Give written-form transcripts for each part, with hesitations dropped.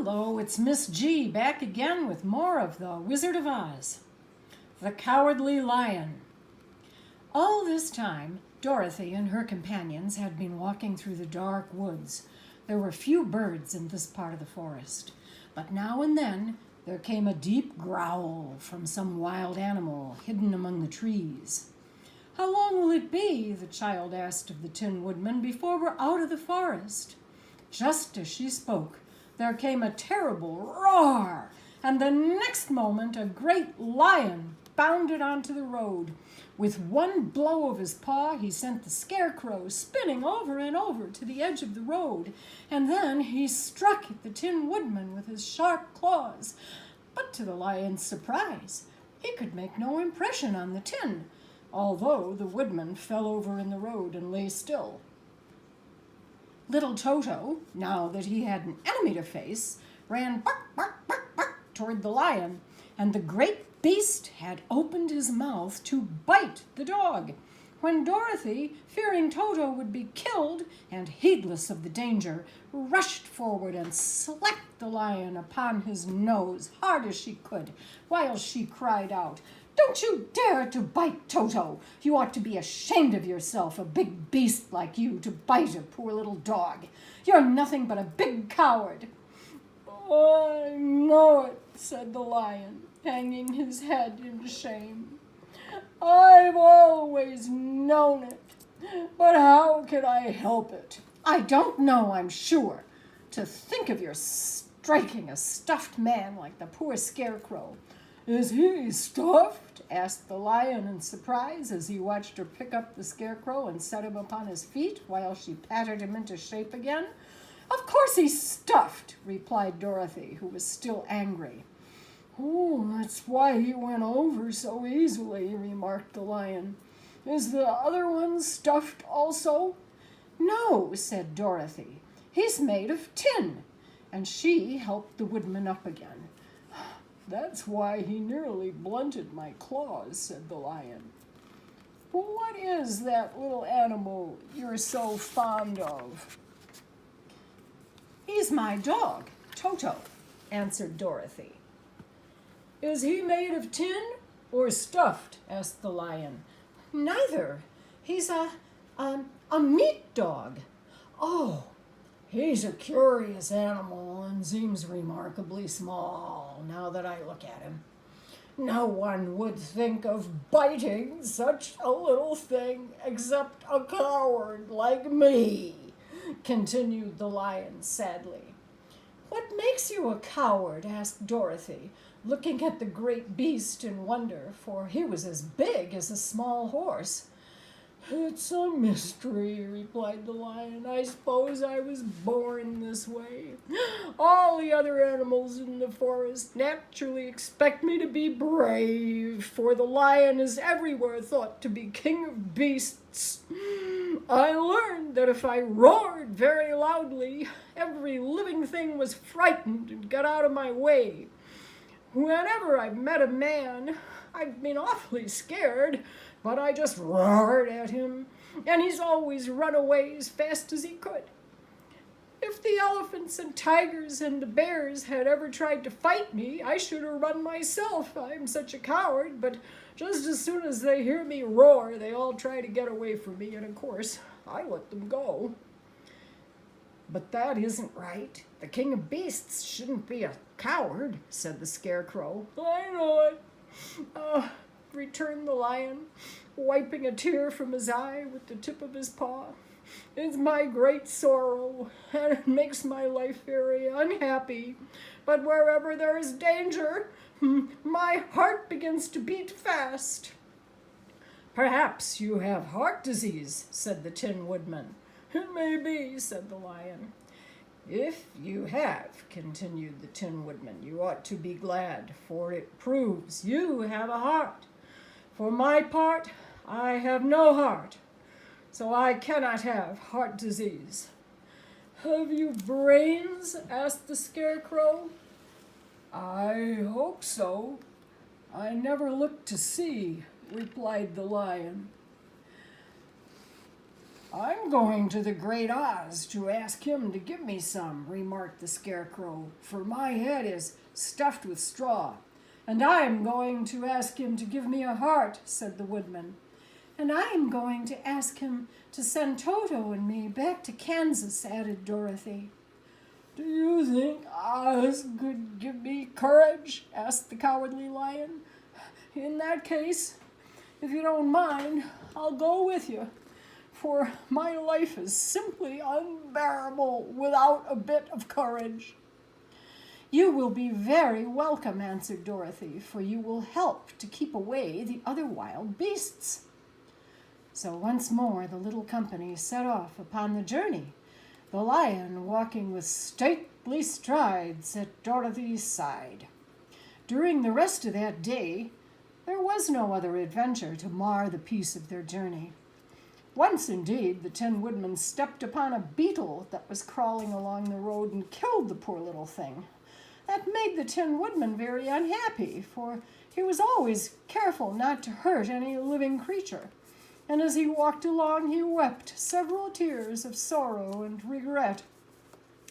Hello, it's Miss G back again with more of The Wizard of Oz. The Cowardly Lion. All this time, Dorothy and her companions had been walking through the dark woods. There were few birds in this part of the forest, but now and then there came a deep growl from some wild animal hidden among the trees. "How long will it be," the child asked of the Tin Woodman, "before we're out of the forest?" Just as she spoke, there came a terrible roar, and the next moment a great lion bounded onto the road. With one blow of his paw, he sent the Scarecrow spinning over and over to the edge of the road, and then he struck at the Tin Woodman with his sharp claws. But to the lion's surprise, he could make no impression on the tin, although the woodman fell over in the road and lay still. Little Toto, now that he had an enemy to face, ran bark, bark, bark, bark toward the lion, and the great beast had opened his mouth to bite the dog, when Dorothy, fearing Toto would be killed and heedless of the danger, rushed forward and slapped the lion upon his nose hard as she could, while she cried out, "Don't you dare to bite Toto! You ought to be ashamed of yourself, a big beast like you, to bite a poor little dog. You're nothing but a big coward." "I know it," said the lion, hanging his head in shame. "I've always known it, but how can I help it? I don't know, I'm sure. To think of your striking a stuffed man like the poor Scarecrow." "Is he stuffed?" asked the lion in surprise as he watched her pick up the Scarecrow and set him upon his feet while she patted him into shape again. "Of course he's stuffed," replied Dorothy, who was still angry. "Oh, that's why he went over so easily," remarked the lion. "Is the other one stuffed also?" "No," said Dorothy. "He's made of tin," and she helped the woodman up again. "That's why he nearly blunted my claws," said the lion. "What is that little animal you're so fond of?" "He's my dog, Toto," answered Dorothy. "Is he made of tin or stuffed?" asked the lion. "Neither. He's a meat dog." "Oh, he's a curious animal and seems remarkably small, now that I look at him. No one would think of biting such a little thing except a coward like me," continued the lion sadly. "What makes you a coward?" asked Dorothy, looking at the great beast in wonder, for he was as big as a small horse. "It's a mystery," replied the lion. "I suppose I was born this way. All the other animals in the forest naturally expect me to be brave, for the lion is everywhere thought to be king of beasts. I learned that if I roared very loudly, every living thing was frightened and got out of my way. Whenever I've met a man, I've been awfully scared, but I just roared at him, and he's always run away as fast as he could. If the elephants and tigers and the bears had ever tried to fight me, I should have run myself. I'm such a coward, but just as soon as they hear me roar, they all try to get away from me, and of course, I let them go." "But that isn't right. The king of beasts shouldn't be a coward," said the Scarecrow. "I know it," returned the lion, wiping a tear from his eye with the tip of his paw. "It's my great sorrow, and it makes my life very unhappy. But wherever there is danger, my heart begins to beat fast." "Perhaps you have heart disease," said the Tin Woodman. "It may be," said the lion. "If you have," continued the Tin Woodman, "you ought to be glad, for it proves you have a heart. For my part, I have no heart, so I cannot have heart disease." "Have you brains?" asked the Scarecrow. "I hope so. I never looked to see," replied the lion. I'm going to the Great Oz to ask him to give me some, remarked the Scarecrow, for my head is stuffed with straw. And I'm going to ask him to give me a heart, said the Woodman. And I'm going to ask him to send Toto and me back to Kansas, added Dorothy. Do you think Oz could give me courage? Asked the Cowardly Lion. In that case, if you don't mind, I'll go with you, for my life is simply unbearable without a bit of courage. You will be very welcome, answered Dorothy, for you will help to keep away the other wild beasts. So once more the little company set off upon the journey, the lion walking with stately strides at Dorothy's side. During the rest of that day, there was no other adventure to mar the peace of their journey. Once, indeed, the Tin Woodman stepped upon a beetle that was crawling along the road and killed the poor little thing. That made the Tin Woodman very unhappy, for he was always careful not to hurt any living creature. And as he walked along, he wept several tears of sorrow and regret.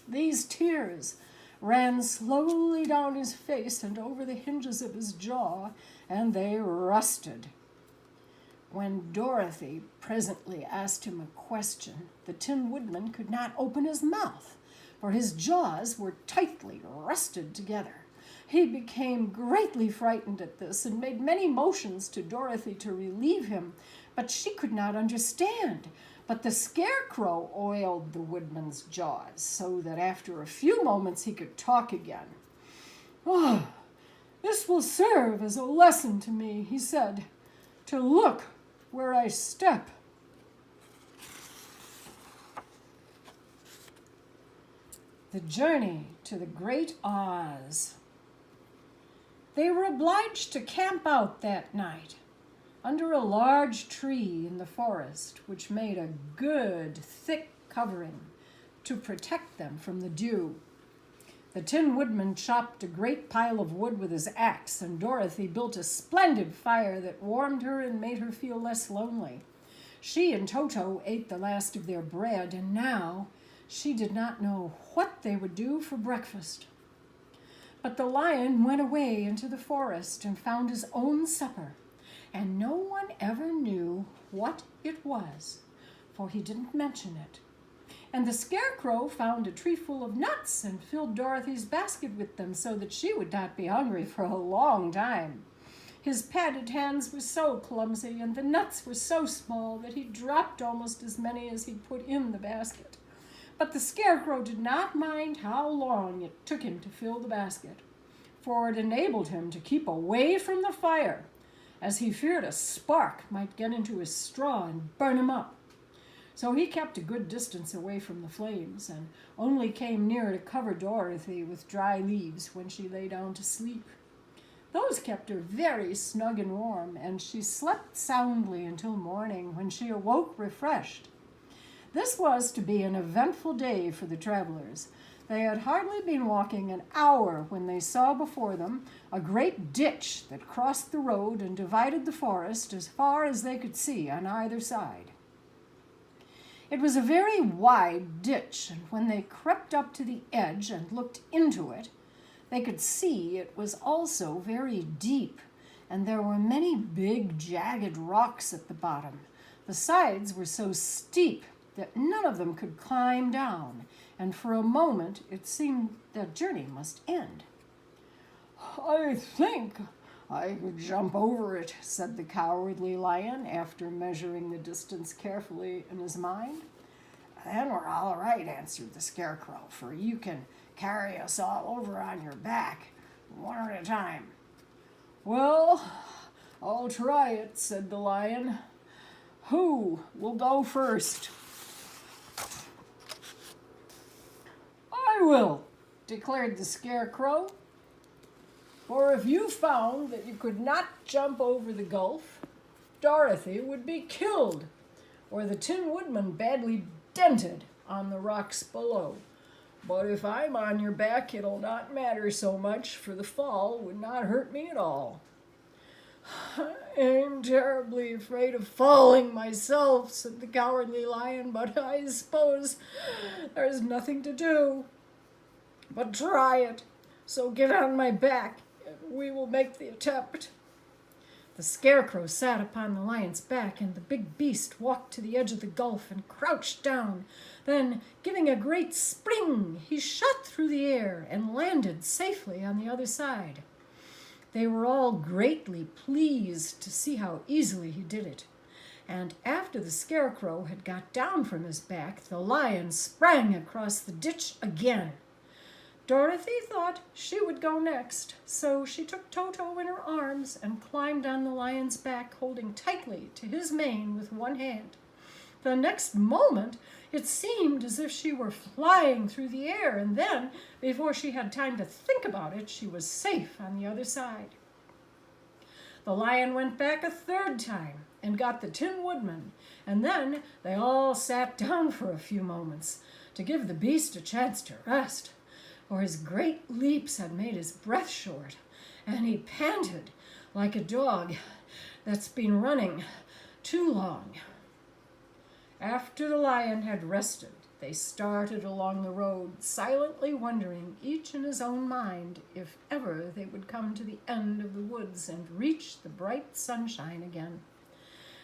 These tears ran slowly down his face and over the hinges of his jaw, and they rusted. When Dorothy presently asked him a question, the Tin Woodman could not open his mouth, for his jaws were tightly rusted together. He became greatly frightened at this and made many motions to Dorothy to relieve him, but she could not understand. But the Scarecrow oiled the Woodman's jaws so that after a few moments he could talk again. "Oh, this will serve as a lesson to me," he said, "to look where I step." The journey to the Great Oz. They were obliged to camp out that night under a large tree in the forest, which made a good, thick covering to protect them from the dew. The Tin Woodman chopped a great pile of wood with his axe, and Dorothy built a splendid fire that warmed her and made her feel less lonely. She and Toto ate the last of their bread, and now she did not know what they would do for breakfast. But the lion went away into the forest and found his own supper, and no one ever knew what it was, for he didn't mention it. And the Scarecrow found a tree full of nuts and filled Dorothy's basket with them so that she would not be hungry for a long time. His padded hands were so clumsy and the nuts were so small that he dropped almost as many as he put in the basket. But the Scarecrow did not mind how long it took him to fill the basket, for it enabled him to keep away from the fire, as he feared a spark might get into his straw and burn him up. So he kept a good distance away from the flames and only came near to cover Dorothy with dry leaves when she lay down to sleep. Those kept her very snug and warm, and she slept soundly until morning, when she awoke refreshed. This was to be an eventful day for the travelers. They had hardly been walking an hour when they saw before them a great ditch that crossed the road and divided the forest as far as they could see on either side. It was a very wide ditch, and when they crept up to the edge and looked into it, they could see it was also very deep, and there were many big, jagged rocks at the bottom. The sides were so steep that none of them could climb down, and for a moment it seemed their journey must end. "I think I could jump over it," said the Cowardly Lion, after measuring the distance carefully in his mind. "Then we're all right," answered the Scarecrow, "for you can carry us all over on your back, one at a time." "Well, I'll try it," said the lion. "Who will go first?" "I will," declared the Scarecrow. "For if you found that you could not jump over the gulf, Dorothy would be killed, or the Tin Woodman badly dented on the rocks below. But if I'm on your back, it'll not matter so much, for the fall would not hurt me at all." I'm terribly afraid of falling myself, said the Cowardly Lion, but I suppose there's nothing to do but try it. So get on my back, and we will make the attempt. The Scarecrow sat upon the lion's back, and the big beast walked to the edge of the gulf and crouched down. Then, giving a great spring, he shot through the air and landed safely on the other side. They were all greatly pleased to see how easily he did it. And after the Scarecrow had got down from his back, the lion sprang across the ditch again. Dorothy thought she would go next, so she took Toto in her arms and climbed on the lion's back, holding tightly to his mane with one hand. The next moment, it seemed as if she were flying through the air, and then, before she had time to think about it, she was safe on the other side. The lion went back a third time and got the Tin Woodman, and then they all sat down for a few moments to give the beast a chance to rest, for his great leaps had made his breath short, and he panted like a dog that's been running too long. After the lion had rested, they started along the road, silently wondering, each in his own mind, if ever they would come to the end of the woods and reach the bright sunshine again.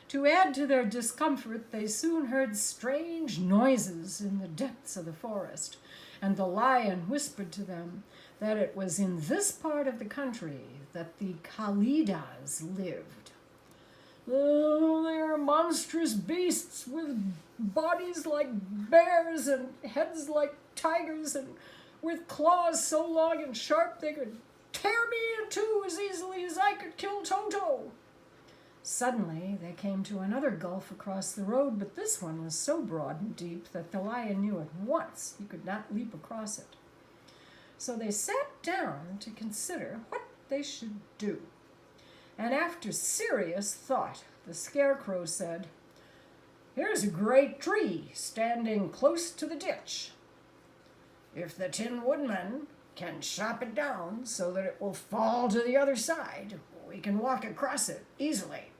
To add to their discomfort, they soon heard strange noises in the depths of the forest, and the lion whispered to them that it was in this part of the country that the Kalidas lived. Oh, they are monstrous beasts with bodies like bears and heads like tigers, and with claws so long and sharp they could tear me in two as easily as I could kill Toto. Suddenly they came to another gulf across the road, but this one was so broad and deep that the lion knew at once he could not leap across it. So they sat down to consider what they should do. And after serious thought, the Scarecrow said, "Here's a great tree standing close to the ditch. If the Tin Woodman can chop it down so that it will fall to the other side, we can walk across it easily."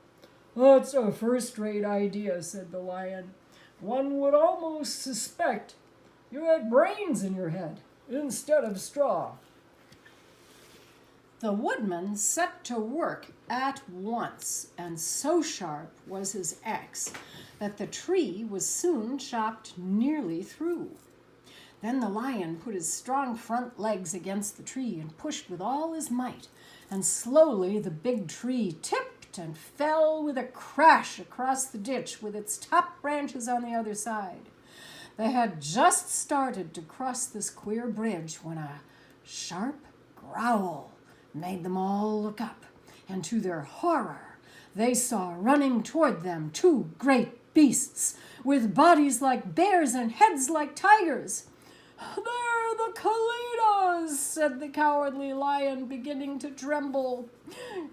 "That's a first-rate idea," said the lion. "One would almost suspect you had brains in your head instead of straw." The woodman set to work at once, and so sharp was his axe that the tree was soon chopped nearly through. Then the lion put his strong front legs against the tree and pushed with all his might, and slowly the big tree tipped and fell with a crash across the ditch with its top branches on the other side. They had just started to cross this queer bridge when a sharp growl made them all look up, and to their horror, they saw running toward them two great beasts with bodies like bears and heads like tigers. "They're the Kalidas," said the Cowardly Lion, beginning to tremble.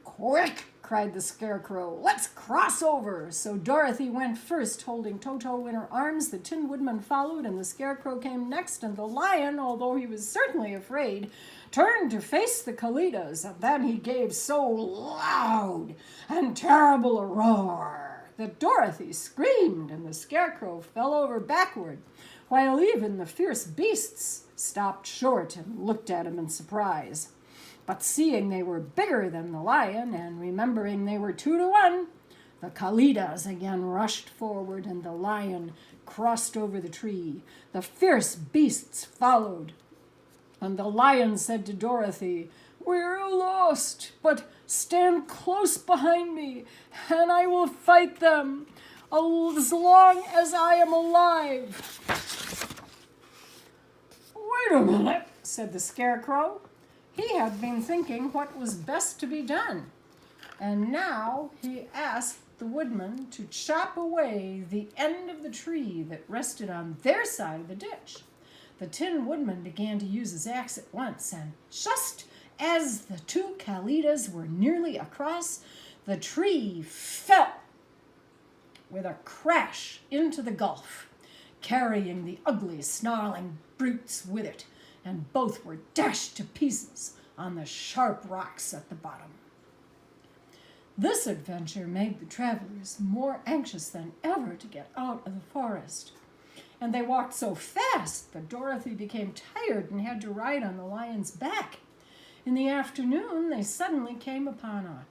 "Quick!" cried the Scarecrow. "Let's cross over." So Dorothy went first, holding Toto in her arms. The Tin Woodman followed, and the Scarecrow came next, and the lion, although he was certainly afraid, turned to face the Kalidas, and then he gave so loud and terrible a roar that Dorothy screamed, and the Scarecrow fell over backward, while even the fierce beasts stopped short and looked at him in surprise. But seeing they were bigger than the lion, and remembering they were 2-to-1, the Kalidas again rushed forward, and the lion crossed over the tree. The fierce beasts followed, and the lion said to Dorothy, "We're lost, but stand close behind me, and I will fight them as long as I am alive." "Wait a minute," said the Scarecrow. He had been thinking what was best to be done, and now he asked the woodman to chop away the end of the tree that rested on their side of the ditch. The Tin Woodman began to use his axe at once, and just as the two Kalidas were nearly across, the tree fell with a crash into the gulf, carrying the ugly, snarling brutes with it, and both were dashed to pieces on the sharp rocks at the bottom. This adventure made the travelers more anxious than ever to get out of the forest. And they walked so fast that Dorothy became tired and had to ride on the lion's back. In the afternoon, they suddenly came upon a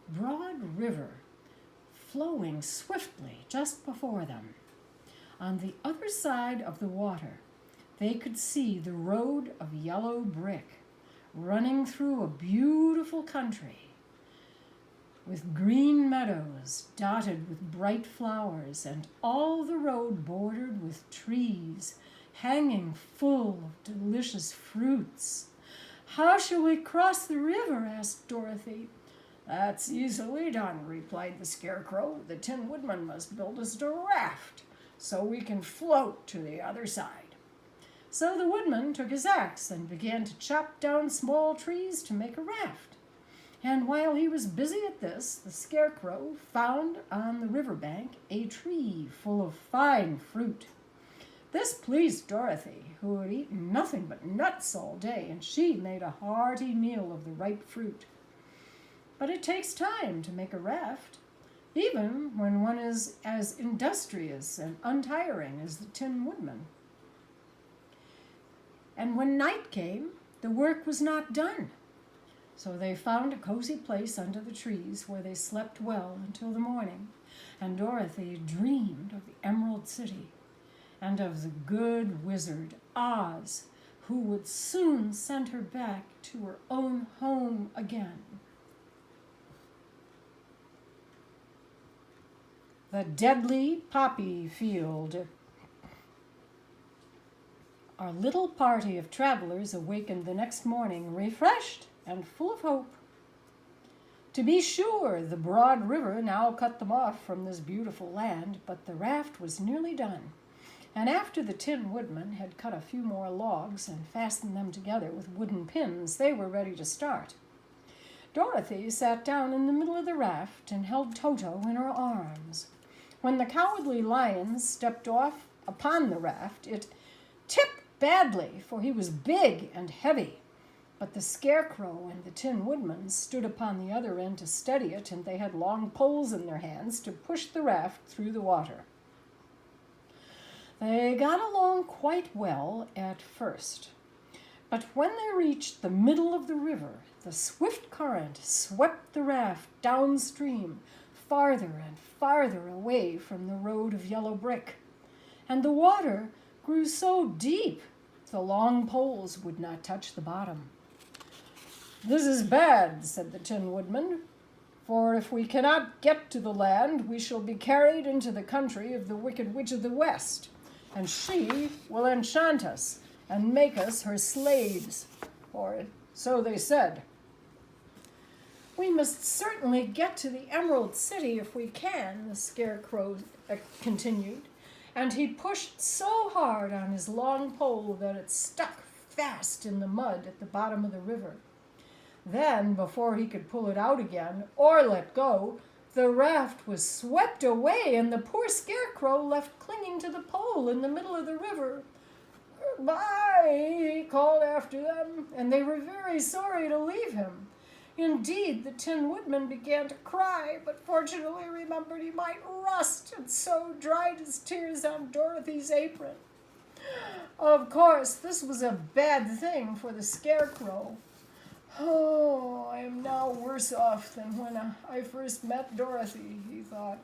broad river flowing swiftly just before them. On the other side of the water, they could see the road of yellow brick running through a beautiful country with green meadows dotted with bright flowers, and all the road bordered with trees hanging full of delicious fruits. "How shall we cross the river?" asked Dorothy. "That's easily done," replied the Scarecrow. "The Tin Woodman must build us a raft so we can float to the other side." So the Woodman took his axe and began to chop down small trees to make a raft. And while he was busy at this, the Scarecrow found on the riverbank a tree full of fine fruit. This pleased Dorothy, who had eaten nothing but nuts all day, and she made a hearty meal of the ripe fruit. But it takes time to make a raft, even when one is as industrious and untiring as the Tin Woodman. And when night came, the work was not done. So they found a cozy place under the trees where they slept well until the morning, and Dorothy dreamed of the Emerald City and of the good wizard Oz, who would soon send her back to her own home again. The Deadly Poppy Field. Our little party of travelers awakened the next morning refreshed and full of hope. To be sure, the broad river now cut them off from this beautiful land, but the raft was nearly done, and after the Tin Woodman had cut a few more logs and fastened them together with wooden pins, they were ready to start. Dorothy sat down in the middle of the raft and held Toto in her arms. When the Cowardly Lion stepped off upon the raft, it tipped badly, for he was big and heavy. But the Scarecrow and the Tin Woodman stood upon the other end to steady it, and they had long poles in their hands to push the raft through the water. They got along quite well at first, but when they reached the middle of the river, the swift current swept the raft downstream, farther and farther away from the road of yellow brick, and the water grew so deep the long poles would not touch the bottom. "This is bad," said the Tin Woodman, "for if we cannot get to the land, we shall be carried into the country of the Wicked Witch of the West, and she will enchant us and make us her slaves," or so they said. "We must certainly get to the Emerald City if we can," the Scarecrow continued, and he pushed so hard on his long pole that it stuck fast in the mud at the bottom of the river. Then, before he could pull it out again or let go, the raft was swept away and the poor Scarecrow left clinging to the pole in the middle of the river. "Goodbye," he called after them, and they were very sorry to leave him. Indeed, the Tin Woodman began to cry, but fortunately remembered he might rust, and so dried his tears on Dorothy's apron. Of course, this was a bad thing for the Scarecrow. "Oh, I am now worse off than when I first met Dorothy," he thought.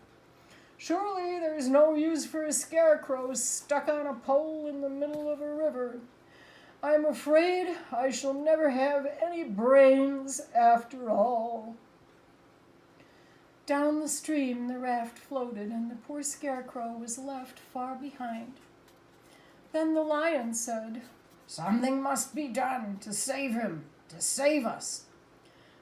"Surely there is no use for a scarecrow stuck on a pole in the middle of a river. I'm afraid I shall never have any brains after all." Down the stream the raft floated, and the poor Scarecrow was left far behind. Then the Lion said, "Something must be done to save him, to save us."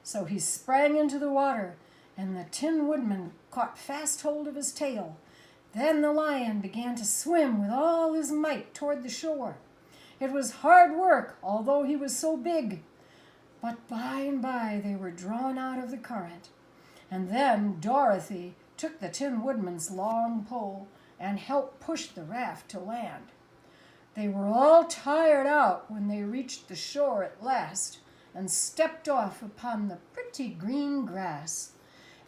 So he sprang into the water, and the Tin Woodman caught fast hold of his tail. Then the Lion began to swim with all his might toward the shore. It was hard work, although he was so big. But by and by they were drawn out of the current, and then Dorothy took the Tin Woodman's long pole and helped push the raft to land. They were all tired out when they reached the shore at last and stepped off upon the pretty green grass.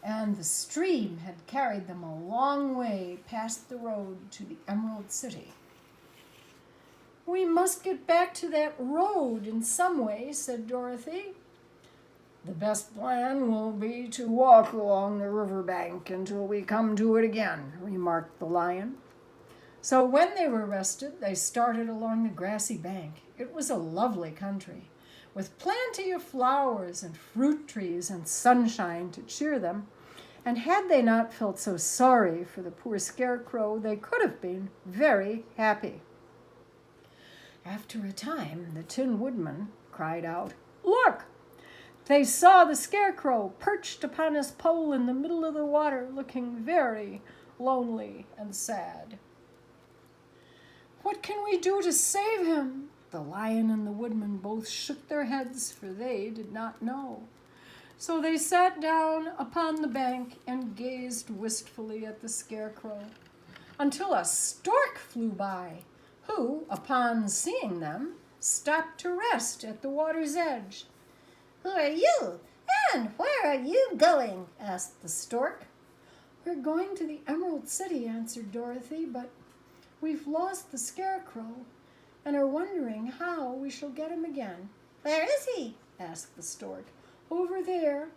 and the stream had carried them a long way past the road to the Emerald City. "We must get back to that road in some way," said Dorothy. "The best plan will be to walk along the river bank until we come to it again," remarked the Lion. So when they were rested, they started along the grassy bank. It was a lovely country, with plenty of flowers and fruit trees and sunshine to cheer them, and had they not felt so sorry for the poor Scarecrow, they could have been very happy. After a time, the Tin Woodman cried out, "Look!" They saw the Scarecrow perched upon his pole in the middle of the water, looking very lonely and sad. "What can we do to save him?" The Lion and the Woodman both shook their heads, for they did not know. So they sat down upon the bank and gazed wistfully at the Scarecrow, until a stork flew by, who, upon seeing them, stopped to rest at the water's edge. "Who are you, and where are you going?" asked the stork. "We're going to the Emerald City," answered Dorothy, "but we've lost the Scarecrow and are wondering how we shall get him again." "Where is he?" asked the stork. "Over there,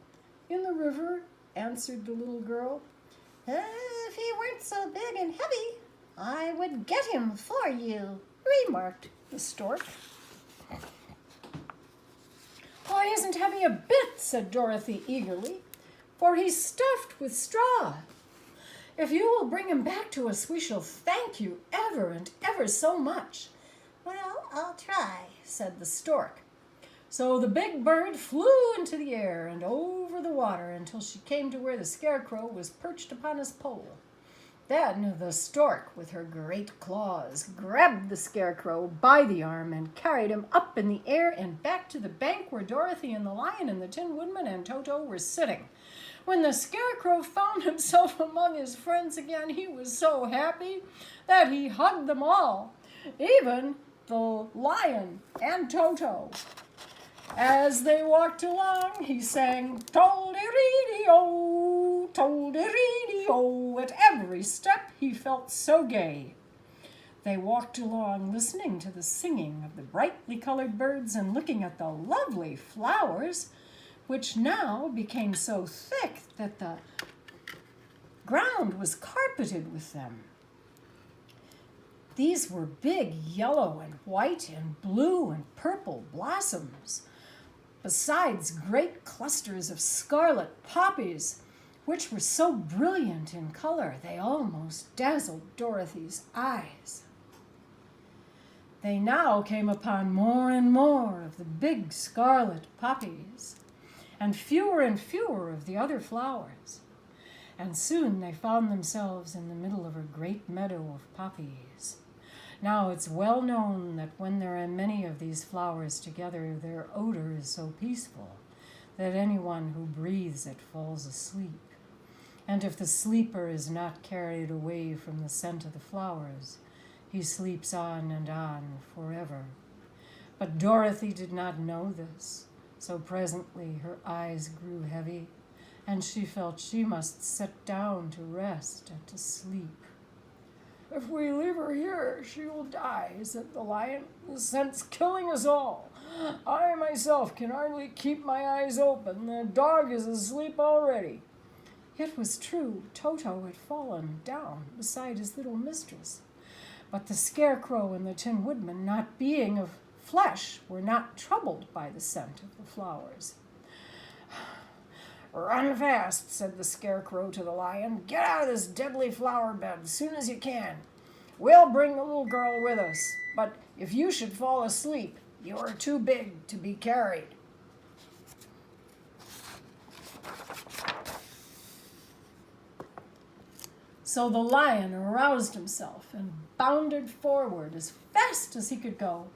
in the river," answered the little girl. "If he weren't so big and heavy, I would get him for you," remarked the stork. "Oh, he isn't heavy a bit," said Dorothy eagerly, "for he's stuffed with straw. If you will bring him back to us, we shall thank you ever and ever so much." "Well, I'll try," said the stork. So the big bird flew into the air and over the water until she came to where the Scarecrow was perched upon his pole. Then the stork, with her great claws, grabbed the Scarecrow by the arm and carried him up in the air and back to the bank where Dorothy and the Lion and the Tin Woodman and Toto were sitting. When the Scarecrow found himself among his friends again, he was so happy that he hugged them all, even the Lion and Toto. As they walked along, he sang "Tol-de-ree-dee-o, tol-de-ree-dee-o." At every step, he felt so gay. They walked along, listening to the singing of the brightly colored birds and looking at the lovely flowers, which now became so thick that the ground was carpeted with them. These were big yellow and white and blue and purple blossoms, besides great clusters of scarlet poppies, which were so brilliant in color they almost dazzled Dorothy's eyes. They now came upon more and more of the big scarlet poppies, and fewer of the other flowers, and soon they found themselves in the middle of a great meadow of poppies. Now it's well known that when there are many of these flowers together, their odor is so peaceful that anyone who breathes it falls asleep. And if the sleeper is not carried away from the scent of the flowers, he sleeps on and on forever. But Dorothy did not know this, so presently her eyes grew heavy, and she felt she must sit down to rest and to sleep. "If we leave her here, she will die," said the Lion. "The scent's killing us all. I myself can hardly keep my eyes open. The dog is asleep already." It was true. Toto had fallen down beside his little mistress. But the Scarecrow and the Tin Woodman, not being of flesh, were not troubled by the scent of the flowers. "Run fast," said the Scarecrow to the Lion. "Get out of this deadly flower bed as soon as you can. We'll bring the little girl with us, but if you should fall asleep, you are too big to be carried." So the Lion aroused himself and bounded forward as fast as he could go.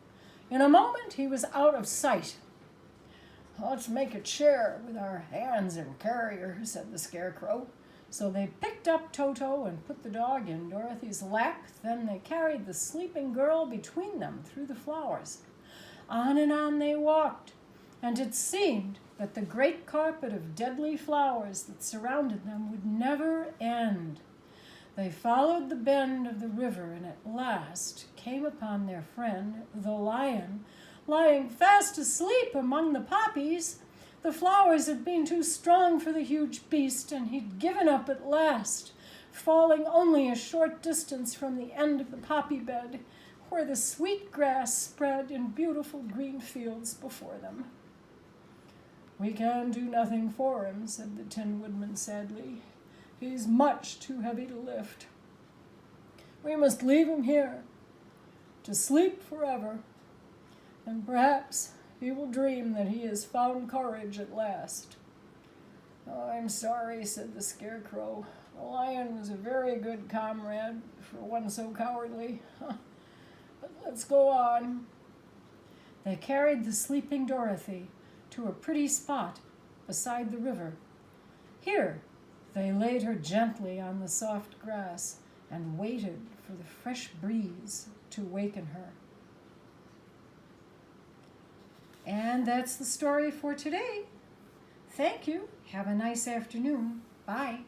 In a moment he was out of sight. "Let's make a chair with our hands and carry her," said the Scarecrow. So they picked up Toto and put the dog in Dorothy's lap. Then they carried the sleeping girl between them through the flowers. On and on they walked, and it seemed that the great carpet of deadly flowers that surrounded them would never end. They followed the bend of the river and at last came upon their friend, the lion, lying fast asleep among the poppies. The flowers had been too strong for the huge beast, and he'd given up at last, falling only a short distance from the end of the poppy bed, where the sweet grass spread in beautiful green fields before them. "We can do nothing for him," said the Tin Woodman sadly. "He's much too heavy to lift. We must leave him here, to sleep forever, and perhaps he will dream that he has found courage at last." "Oh, I'm sorry," said the Scarecrow. "The lion was a very good comrade for one so cowardly. But let's go on." They carried the sleeping Dorothy to a pretty spot beside the river. Here they laid her gently on the soft grass and waited for the fresh breeze to waken her. And that's the story for today. Thank you. Have a nice afternoon. Bye.